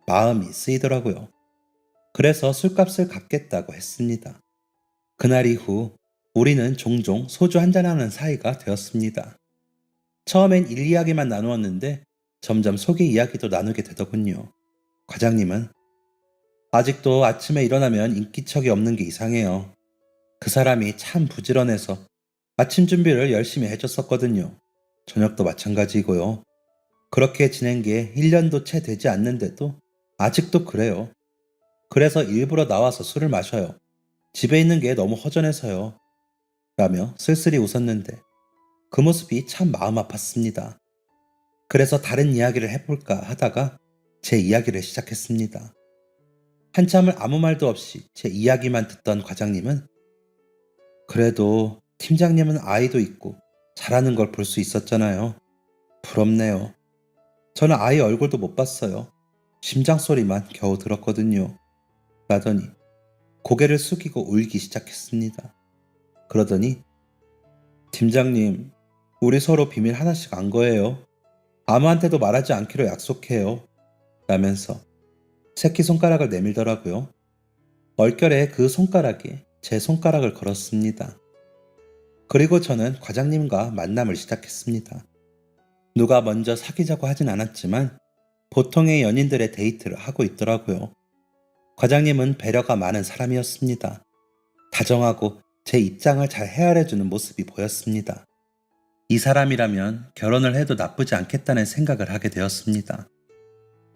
마음이 쓰이더라고요. 그래서 술값을 갚겠다고 했습니다. 그날 이후 우리는 종종 소주 한잔하는 사이가 되었습니다. 처음엔 일 이야기만 나누었는데 점점 속의 이야기도 나누게 되더군요. 과장님은 아직도 아침에 일어나면 인기척이 없는 게 이상해요. 그 사람이 참 부지런해서 아침 준비를 열심히 해줬었거든요. 저녁도 마찬가지고요. 그렇게 지낸 게 1년도 채 되지 않는데도 아직도 그래요. 그래서 일부러 나와서 술을 마셔요. 집에 있는 게 너무 허전해서요. 라며 쓸쓸히 웃었는데 그 모습이 참 마음 아팠습니다. 그래서 다른 이야기를 해볼까 하다가 제 이야기를 시작했습니다. 한참을 아무 말도 없이 제 이야기만 듣던 과장님은 그래도 팀장님은 아이도 있고 잘하는 걸 볼 수 있었잖아요. 부럽네요. 저는 아이 얼굴도 못 봤어요. 심장 소리만 겨우 들었거든요. 라더니 고개를 숙이고 울기 시작했습니다. 그러더니 팀장님, 우리 서로 비밀 하나씩 안 거예요. 아무한테도 말하지 않기로 약속해요. 라면서 새끼손가락을 내밀더라고요. 얼결에 그 손가락에 제 손가락을 걸었습니다. 그리고 저는 과장님과 만남을 시작했습니다. 누가 먼저 사귀자고 하진 않았지만 보통의 연인들의 데이트를 하고 있더라고요. 과장님은 배려가 많은 사람이었습니다. 다정하고 제 입장을 잘 헤아려주는 모습이 보였습니다. 이 사람이라면 결혼을 해도 나쁘지 않겠다는 생각을 하게 되었습니다.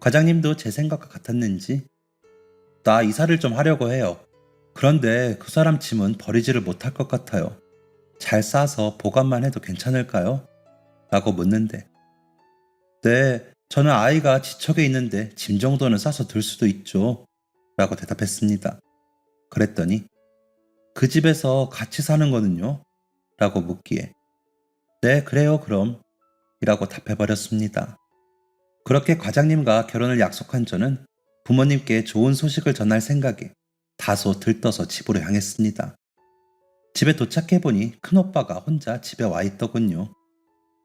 과장님도 제 생각과 같았는지 나 이사를 좀 하려고 해요. 그런데 그 사람 짐은 버리지를 못할 것 같아요. 잘 싸서 보관만 해도 괜찮을까요? 라고 묻는데 네, 저는 아이가 지척에 있는데 짐 정도는 싸서 들 수도 있죠. 라고 대답했습니다. 그랬더니 그 집에서 같이 사는 거는요? 라고 묻기에 네, 그래요, 그럼. 이라고 답해버렸습니다. 그렇게 과장님과 결혼을 약속한 저는 부모님께 좋은 소식을 전할 생각에 다소 들떠서 집으로 향했습니다. 집에 도착해보니 큰오빠가 혼자 집에 와 있더군요.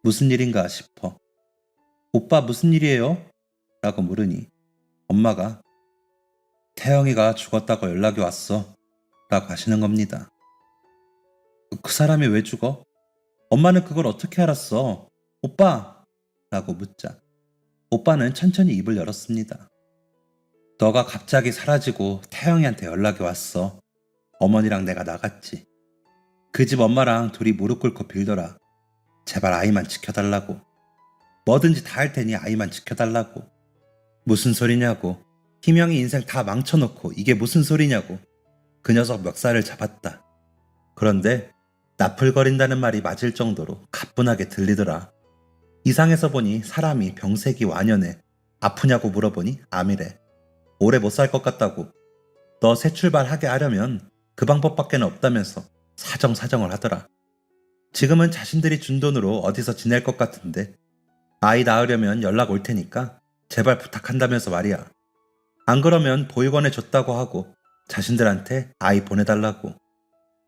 무슨 일인가 싶어 오빠 무슨 일이에요? 라고 물으니 엄마가 태영이가 죽었다고 연락이 왔어 라고 하시는 겁니다. 그 사람이 왜 죽어? 엄마는 그걸 어떻게 알았어? 오빠! 라고 묻자 오빠는 천천히 입을 열었습니다. 너가 갑자기 사라지고 태영이한테 연락이 왔어. 어머니랑 내가 나갔지. 그 집 엄마랑 둘이 무릎 꿇고 빌더라. 제발 아이만 지켜달라고. 뭐든지 다 할 테니 아이만 지켜달라고. 무슨 소리냐고. 희명이 인생 다 망쳐놓고 이게 무슨 소리냐고. 그 녀석 멱살을 잡았다. 그런데 나풀거린다는 말이 맞을 정도로 가뿐하게 들리더라. 이상해서 보니 사람이 병색이 완연해. 아프냐고 물어보니 암이래. 오래 못 살 것 같다고. 너 새 출발하게 하려면 그 방법밖에 없다면서 사정사정을 하더라. 지금은 자신들이 준 돈으로 어디서 지낼 것 같은데 아이 낳으려면 연락 올 테니까 제발 부탁한다면서 말이야. 안 그러면 보육원에 줬다고 하고 자신들한테 아이 보내달라고.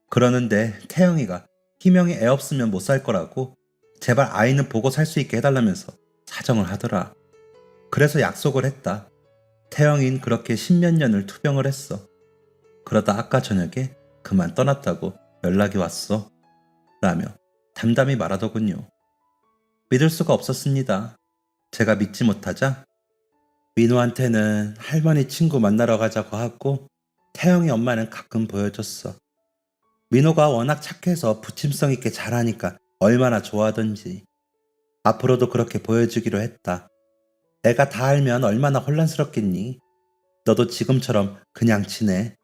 그러는데 태영이가 희명이 애 없으면 못 살 거라고 제발 아이는 보고 살 수 있게 해달라면서 사정을 하더라. 그래서 약속을 했다. 태영인 그렇게 십몇 년을 투병을 했어. 그러다 아까 저녁에 그만 떠났다고 연락이 왔어. 라며 담담히 말하더군요. 믿을 수가 없었습니다. 제가 믿지 못하자 민호한테는 할머니 친구 만나러 가자고 하고 태영이 엄마는 가끔 보여줬어. 민호가 워낙 착해서 부침성 있게 잘하니까 얼마나 좋아하던지. 앞으로도 그렇게 보여주기로 했다. 애가 다 알면 얼마나 혼란스럽겠니? 너도 지금처럼 그냥 지내.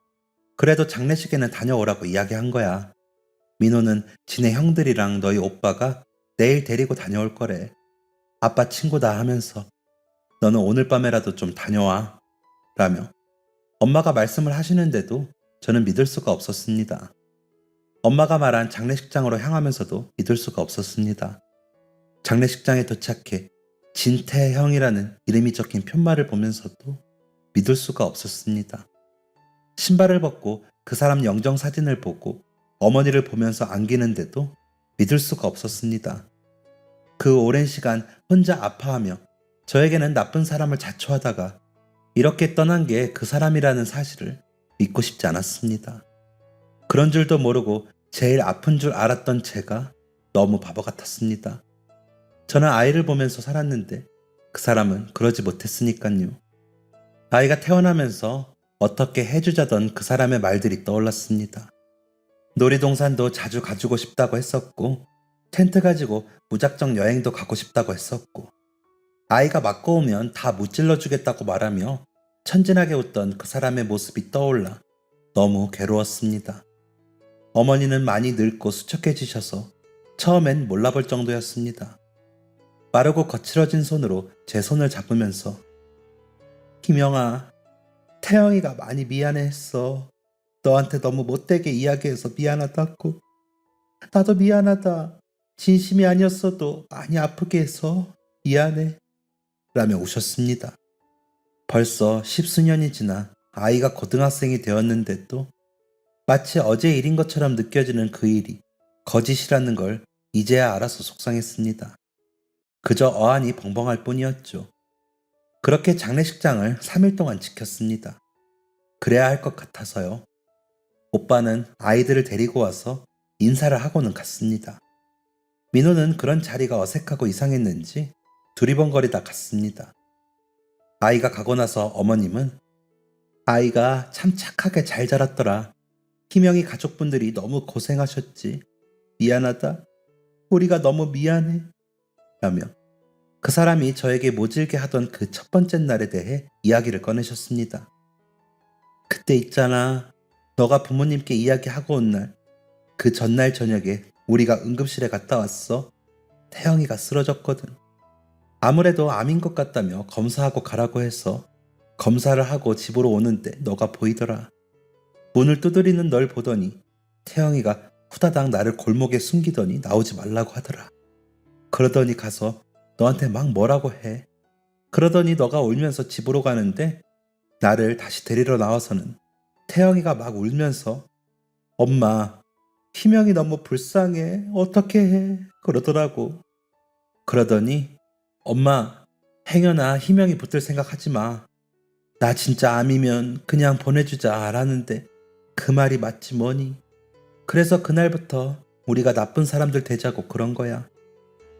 그래도 장례식에는 다녀오라고 이야기한 거야. 민호는 지네 형들이랑 너희 오빠가 내일 데리고 다녀올 거래. 아빠 친구다 하면서 너는 오늘 밤에라도 좀 다녀와. 라며 엄마가 말씀을 하시는데도 저는 믿을 수가 없었습니다. 엄마가 말한 장례식장으로 향하면서도 믿을 수가 없었습니다. 장례식장에 도착해 진태형이라는 이름이 적힌 편말을 보면서도 믿을 수가 없었습니다. 신발을 벗고 그 사람 영정사진을 보고 어머니를 보면서 안기는데도 믿을 수가 없었습니다. 그 오랜 시간 혼자 아파하며 저에게는 나쁜 사람을 자초하다가 이렇게 떠난 게 그 사람이라는 사실을 믿고 싶지 않았습니다. 그런 줄도 모르고 제일 아픈 줄 알았던 제가 너무 바보 같았습니다. 저는 아이를 보면서 살았는데 그 사람은 그러지 못했으니까요. 아이가 태어나면서 어떻게 해주자던 그 사람의 말들이 떠올랐습니다. 놀이동산도 자주 가주고 싶다고 했었고 텐트 가지고 무작정 여행도 가고 싶다고 했었고 아이가 맞고 오면 다 무찔러 주겠다고 말하며 천진하게 웃던 그 사람의 모습이 떠올라 너무 괴로웠습니다. 어머니는 많이 늙고 수척해지셔서 처음엔 몰라볼 정도였습니다. 마르고 거칠어진 손으로 제 손을 잡으면서 희명아, 태영이가 많이 미안해했어. 너한테 너무 못되게 이야기해서 미안하다고. 나도 미안하다. 진심이 아니었어도 많이 아프게 해서 미안해. 라며 우셨습니다. 벌써 십수년이 지나 아이가 고등학생이 되었는데도 마치 어제 일인 것처럼 느껴지는 그 일이 거짓이라는 걸 이제야 알아서 속상했습니다. 그저 어안이 벙벙할 뿐이었죠. 그렇게 장례식장을 3일 동안 지켰습니다. 그래야 할 것 같아서요. 오빠는 아이들을 데리고 와서 인사를 하고는 갔습니다. 민호는 그런 자리가 어색하고 이상했는지 두리번거리다 갔습니다. 아이가 가고 나서 어머님은 아이가 참 착하게 잘 자랐더라. 희명이 가족분들이 너무 고생하셨지. 미안하다. 우리가 너무 미안해. 라며 그 사람이 저에게 모질게 하던 그 첫 번째 날에 대해 이야기를 꺼내셨습니다. 그때 있잖아. 너가 부모님께 이야기하고 온 날, 그 전날 저녁에 우리가 응급실에 갔다 왔어. 태영이가 쓰러졌거든. 아무래도 암인 것 같다며 검사하고 가라고 해서 검사를 하고 집으로 오는데 너가 보이더라. 문을 두드리는 널 보더니 태영이가 후다닥 나를 골목에 숨기더니 나오지 말라고 하더라. 그러더니 가서 너한테 막 뭐라고 해. 그러더니 너가 울면서 집으로 가는데 나를 다시 데리러 나와서는 태영이가 막 울면서 엄마, 희명이 너무 불쌍해. 어떻게 해? 그러더라고. 그러더니 엄마, 행여나 희명이 붙을 생각하지 마. 나 진짜 암이면 그냥 보내주자 라는데 그 말이 맞지 뭐니. 그래서 그날부터 우리가 나쁜 사람들 되자고 그런 거야.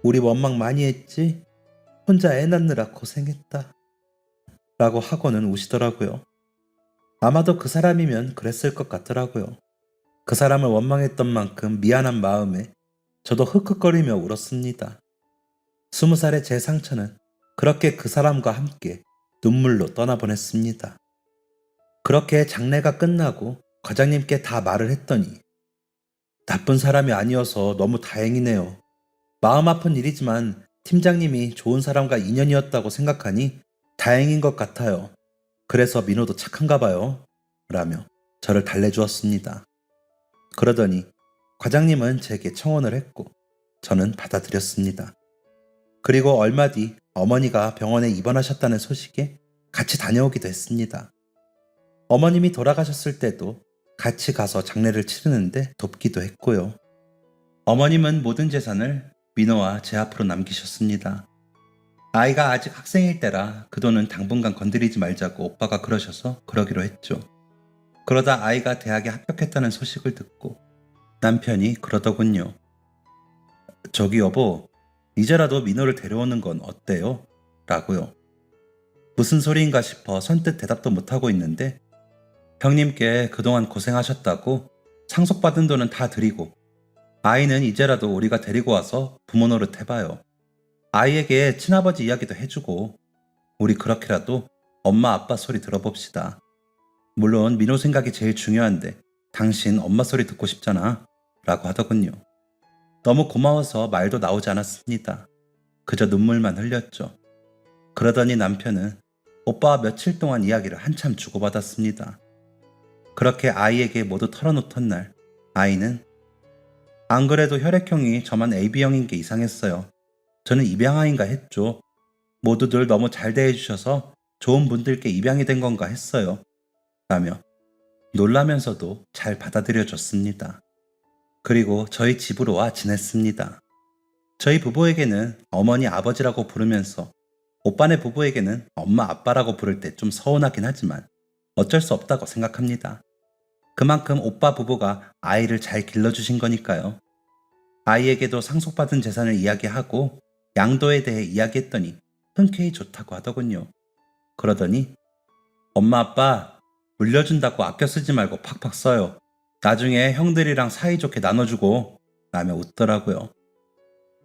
우리 원망 많이 했지? 혼자 애 낳느라 고생했다. 라고 하고는 우시더라고요. 아마도 그 사람이면 그랬을 것 같더라고요. 그 사람을 원망했던 만큼 미안한 마음에 저도 흑흑거리며 울었습니다. 20살의 제 상처는 그렇게 그 사람과 함께 눈물로 떠나보냈습니다. 그렇게 장례가 끝나고 과장님께 다 말을 했더니 나쁜 사람이 아니어서 너무 다행이네요. 마음 아픈 일이지만 팀장님이 좋은 사람과 인연이었다고 생각하니 다행인 것 같아요. 그래서 민호도 착한가 봐요. 라며 저를 달래주었습니다. 그러더니 과장님은 제게 청혼을 했고 저는 받아들였습니다. 그리고 얼마 뒤 어머니가 병원에 입원하셨다는 소식에 같이 다녀오기도 했습니다. 어머님이 돌아가셨을 때도 같이 가서 장례를 치르는데 돕기도 했고요. 어머님은 모든 재산을 민호와 제 앞으로 남기셨습니다. 아이가 아직 학생일 때라 그 돈은 당분간 건드리지 말자고 오빠가 그러셔서 그러기로 했죠. 그러다 아이가 대학에 합격했다는 소식을 듣고 남편이 그러더군요. 저기 여보, 이제라도 민호를 데려오는 건 어때요? 라고요. 무슨 소리인가 싶어 선뜻 대답도 못하고 있는데 형님께 그동안 고생하셨다고 상속받은 돈은 다 드리고 아이는 이제라도 우리가 데리고 와서 부모 노릇 해봐요. 아이에게 친아버지 이야기도 해주고 우리 그렇게라도 엄마 아빠 소리 들어봅시다. 물론 민호 생각이 제일 중요한데 당신 엄마 소리 듣고 싶잖아 라고 하더군요. 너무 고마워서 말도 나오지 않았습니다. 그저 눈물만 흘렸죠. 그러더니 남편은 오빠와 며칠 동안 이야기를 한참 주고받았습니다. 그렇게 아이에게 모두 털어놓던 날 아이는 안 그래도 혈액형이 저만 AB형인 게 이상했어요. 저는 입양아인가 했죠. 모두들 너무 잘 대해주셔서 좋은 분들께 입양이 된 건가 했어요. 라며 놀라면서도 잘 받아들여줬습니다. 그리고 저희 집으로 와 지냈습니다. 저희 부부에게는 어머니 아버지라고 부르면서 오빠네 부부에게는 엄마 아빠라고 부를 때 좀 서운하긴 하지만 어쩔 수 없다고 생각합니다. 그만큼 오빠 부부가 아이를 잘 길러주신 거니까요. 아이에게도 상속받은 재산을 이야기하고 양도에 대해 이야기했더니 흔쾌히 좋다고 하더군요. 그러더니 엄마 아빠 물려준다고 아껴 쓰지 말고 팍팍 써요. 나중에 형들이랑 사이좋게 나눠주고 라며 웃더라고요.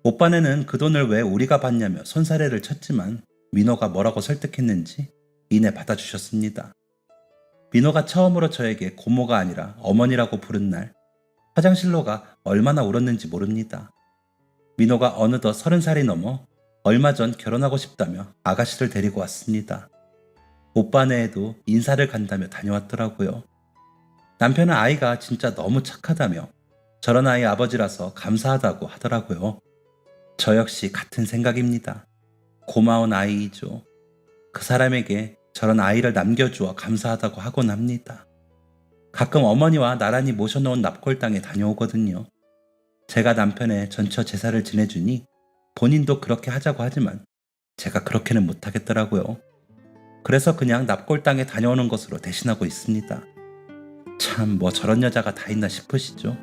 오빠네는 그 돈을 왜 우리가 받냐며 손사래를 쳤지만 민호가 뭐라고 설득했는지 이내 받아주셨습니다. 민호가 처음으로 저에게 고모가 아니라 어머니라고 부른 날 화장실로 가 얼마나 울었는지 모릅니다. 민호가 어느덧 30살이 넘어 얼마 전 결혼하고 싶다며 아가씨를 데리고 왔습니다. 오빠네에도 인사를 간다며 다녀왔더라고요. 남편은 아이가 진짜 너무 착하다며 저런 아이 아버지라서 감사하다고 하더라고요. 저 역시 같은 생각입니다. 고마운 아이이죠. 그 사람에게 저런 아이를 남겨주어 감사하다고 하곤 합니다. 가끔 어머니와 나란히 모셔놓은 납골당에 다녀오거든요. 제가 남편의 전처 제사를 지내주니 본인도 그렇게 하자고 하지만 제가 그렇게는 못하겠더라고요. 그래서 그냥 납골당에 다녀오는 것으로 대신하고 있습니다. 참 뭐 저런 여자가 다 있나 싶으시죠?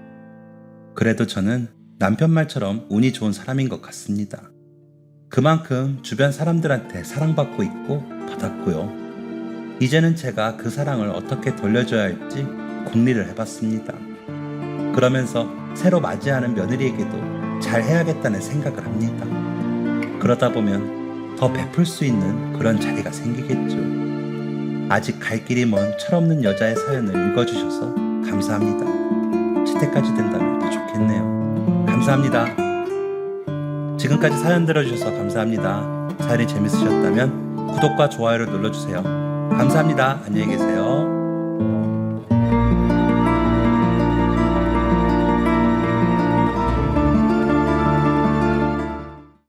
그래도 저는 남편 말처럼 운이 좋은 사람인 것 같습니다. 그만큼 주변 사람들한테 사랑받고 있고 받았고요. 이제는 제가 그 사랑을 어떻게 돌려줘야 할지 궁리를 해봤습니다. 그러면서 새로 맞이하는 며느리에게도 잘 해야겠다는 생각을 합니다. 그러다 보면 더 베풀 수 있는 그런 자리가 생기겠죠. 아직 갈 길이 먼 철없는 여자의 사연을 읽어주셔서 감사합니다. 채택까지 된다면 더 좋겠네요. 감사합니다. 지금까지 사연 들어주셔서 감사합니다. 사연이 재밌으셨다면 구독과 좋아요를 눌러주세요. 감사합니다. 안녕히 계세요.